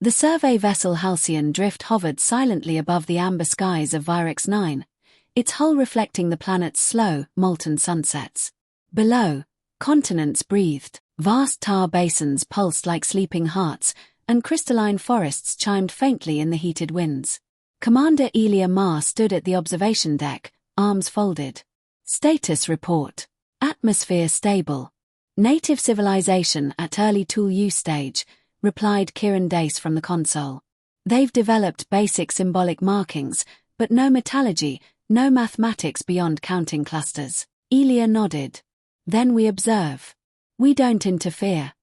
The survey vessel Halcyon Drift hovered silently above the amber skies of Virex 9, its hull reflecting the planet's slow, molten sunsets. Below, continents breathed, vast tar basins pulsed like sleeping hearts, and crystalline forests chimed faintly in the heated winds. Commander Elia Ma stood at the observation deck, arms folded. Status report. Atmosphere stable. Native civilization at early tool use stage, replied Kiran Dace from the console. They've developed basic symbolic markings, but no metallurgy, no mathematics beyond counting clusters. Elia nodded. Then we observe. We don't interfere.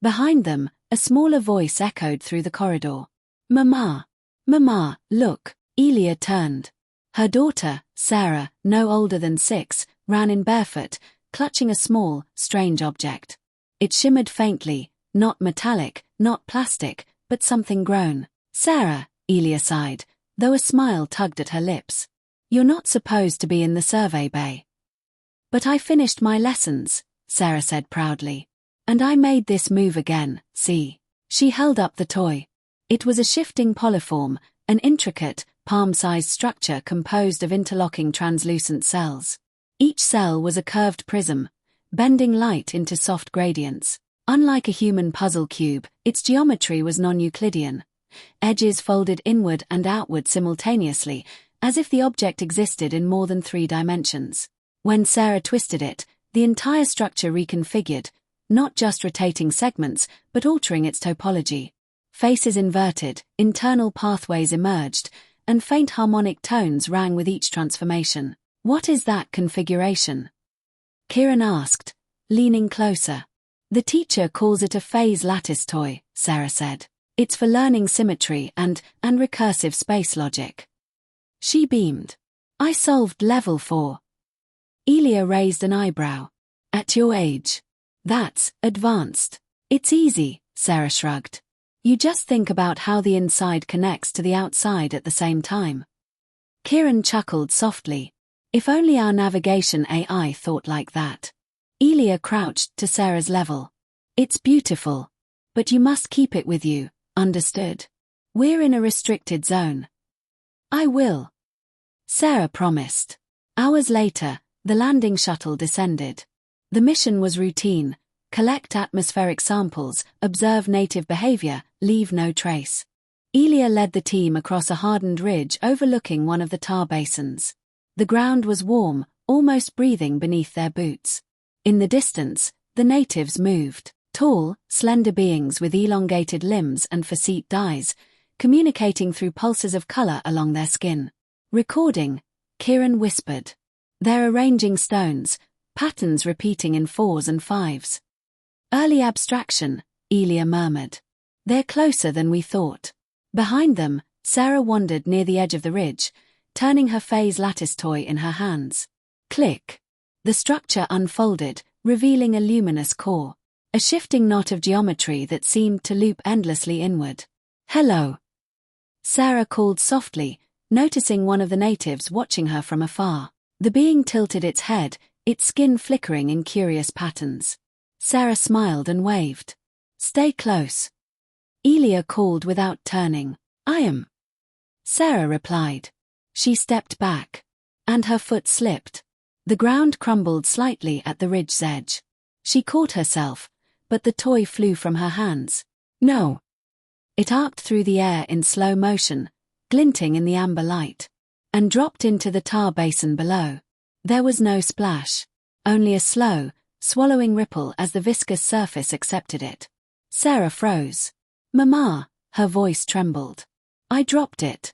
Behind them, a smaller voice echoed through the corridor. Mama. Mama, look. Elia turned. Her daughter, Sarah, no older than 6, ran in barefoot, clutching a small, strange object. It shimmered faintly, not metallic, not plastic, but something grown. Sarah, Elia sighed, though a smile tugged at her lips. You're not supposed to be in the survey bay. But I finished my lessons, Sarah said proudly. And I made this move again, see. She held up the toy. It was a shifting polyform, an intricate, palm-sized structure composed of interlocking translucent cells. Each cell was a curved prism, bending light into soft gradients. Unlike a human puzzle cube, its geometry was non-Euclidean. Edges folded inward and outward simultaneously, as if the object existed in more than 3 dimensions. When Sarah twisted it, the entire structure reconfigured, not just rotating segments, but altering its topology. Faces inverted, internal pathways emerged, and faint harmonic tones rang with each transformation. What is that configuration? Kiran asked, leaning closer. The teacher calls it a phase lattice toy, Sarah said. It's for learning symmetry and recursive space logic. She beamed. I solved level 4. Elia raised an eyebrow. At your age. That's advanced. It's easy, Sarah shrugged. You just think about how the inside connects to the outside at the same time. Kiran chuckled softly. If only our navigation AI thought like that. Elia crouched to Sarah's level. It's beautiful. But you must keep it with you, understood? We're in a restricted zone. I will. Sarah promised. Hours later, the landing shuttle descended. The mission was routine: collect atmospheric samples, observe native behavior, leave no trace. Elia led the team across a hardened ridge overlooking one of the tar basins. The ground was warm, almost breathing beneath their boots. In the distance, the natives moved. Tall, slender beings with elongated limbs and facete dyes, communicating through pulses of color along their skin. Recording, Kiran whispered. They're arranging stones, patterns repeating in 4s and 5s. Early abstraction, Elia murmured. They're closer than we thought. Behind them, Sarah wandered near the edge of the ridge, turning her phase lattice toy in her hands. Click. The structure unfolded, revealing a luminous core. A shifting knot of geometry that seemed to loop endlessly inward. Hello. Sarah called softly, noticing one of the natives watching her from afar. The being tilted its head, its skin flickering in curious patterns. Sarah smiled and waved. Stay close. Elia called without turning. I am. Sarah replied. She stepped back. And her foot slipped. The ground crumbled slightly at the ridge's edge. She caught herself, but the toy flew from her hands. No. It arced through the air in slow motion, glinting in the amber light, and dropped into the tar basin below. There was no splash, only a slow, swallowing ripple as the viscous surface accepted it. Sarah froze. Mama, her voice trembled. I dropped it.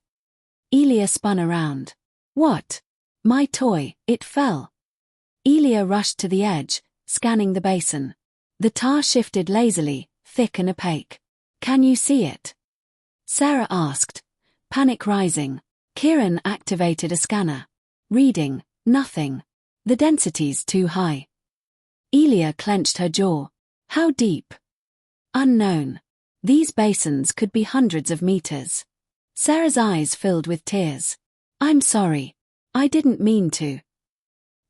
Elia spun around. What? My toy, it fell. Elia rushed to the edge, scanning the basin. The tar shifted lazily, thick and opaque. Can you see it? Sarah asked, panic rising. Kiran activated a scanner. Reading, nothing. The density's too high. Elia clenched her jaw. How deep? Unknown. These basins could be hundreds of meters. Sarah's eyes filled with tears. I'm sorry. I didn't mean to.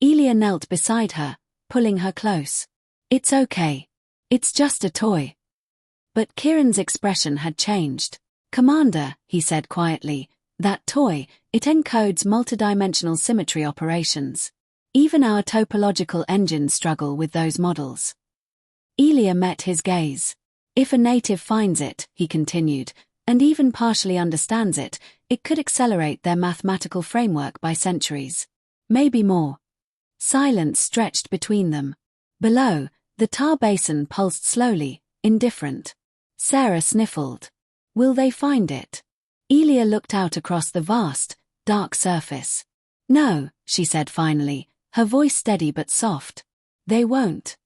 Elia knelt beside her, pulling her close. It's okay. It's just a toy. But Kieran's expression had changed. "Commander," he said quietly, "that toy, it encodes multidimensional symmetry operations. Even our topological engines struggle with those models." Elia met his gaze. "If a native finds it," he continued, "and even partially understands it, it could accelerate their mathematical framework by centuries. Maybe more." Silence stretched between them. Below, the tar basin pulsed slowly, indifferent. Sarah sniffled. "Will they find it?" Elia looked out across the vast, dark surface. "No," she said finally, her voice steady but soft. "They won't."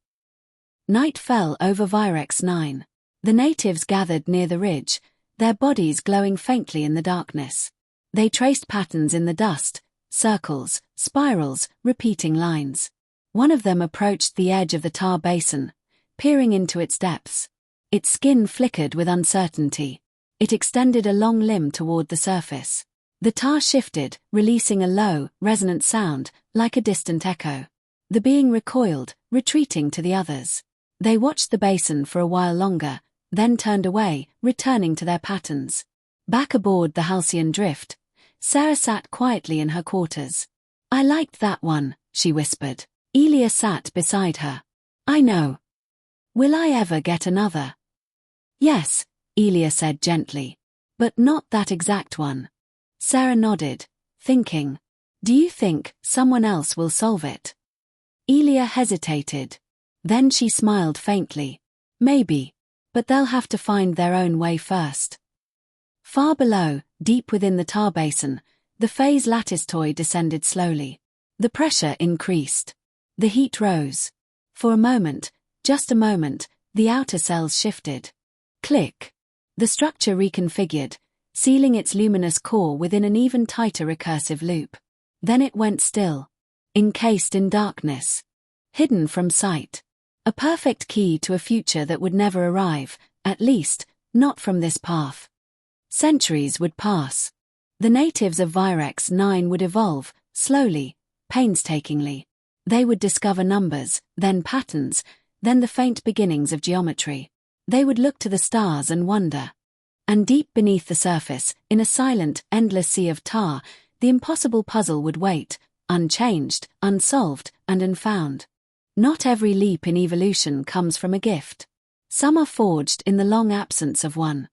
Night fell over Virex 9. The natives gathered near the ridge, their bodies glowing faintly in the darkness. They traced patterns in the dust, circles, spirals, repeating lines. One of them approached the edge of the tar basin, peering into its depths. Its skin flickered with uncertainty. It extended a long limb toward the surface. The tar shifted, releasing a low, resonant sound, like a distant echo. The being recoiled, retreating to the others. They watched the basin for a while longer, then turned away, returning to their patterns. Back aboard the Halcyon Drift, Sarah sat quietly in her quarters. "I liked that one," she whispered. Elia sat beside her. "I know. Will I ever get another?" "Yes," Elia said gently. "But not that exact one." Sarah nodded, thinking. "Do you think someone else will solve it?" Elia hesitated. Then she smiled faintly. "Maybe. But they'll have to find their own way first." Far below, deep within the tar basin, the phase lattice toy descended slowly. The pressure increased. The heat rose. For a moment, just a moment, the outer cells shifted. Click. The structure reconfigured, sealing its luminous core within an even tighter recursive loop. Then it went still. Encased in darkness. Hidden from sight. A perfect key to a future that would never arrive, at least, not from this path. Centuries would pass. The natives of Virex 9 would evolve, slowly, painstakingly. They would discover numbers, then patterns, then the faint beginnings of geometry. They would look to the stars and wonder. And deep beneath the surface, in a silent, endless sea of tar, the impossible puzzle would wait, unchanged, unsolved, and unfound. Not every leap in evolution comes from a gift. Some are forged in the long absence of one.